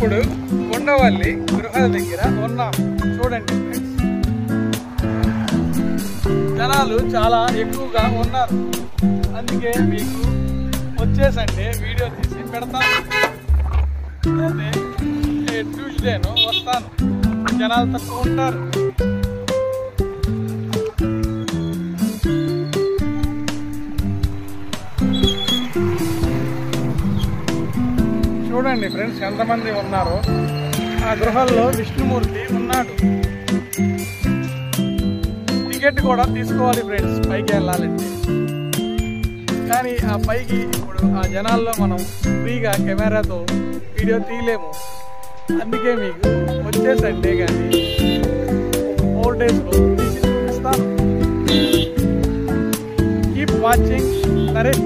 ఇప్పుడు ఉండవల్లి గృహాల దగ్గర ఉన్నాం. చూడండి ఫ్రెండ్స్, జనాలు చాలా ఎక్కువగా ఉన్నారు. అందుకే మీకు వచ్చేసండి వీడియో తీసి పెడతాను. అదే ట్యూస్డేను వస్తాను, జనాలు తక్కువ ఉంటారు. చూడండి ఫ్రెండ్స్ ఎంతమంది ఉన్నారో. ఆ గృహాల్లో విష్ణుమూర్తి ఉన్నాడు. టికెట్ కూడా తీసుకోవాలి ఫ్రెండ్స్ పైకి వెళ్ళాలంటే. కానీ ఆ పైకి ఇప్పుడు ఆ జనాల్లో మనం ఫ్రీగా కెమెరాతో వీడియో తీయలేము. అందుకే మీకు వచ్చే సండే కానీ 4 డేస్లో తీసి చూపిస్తాను. Keep watching Naresh.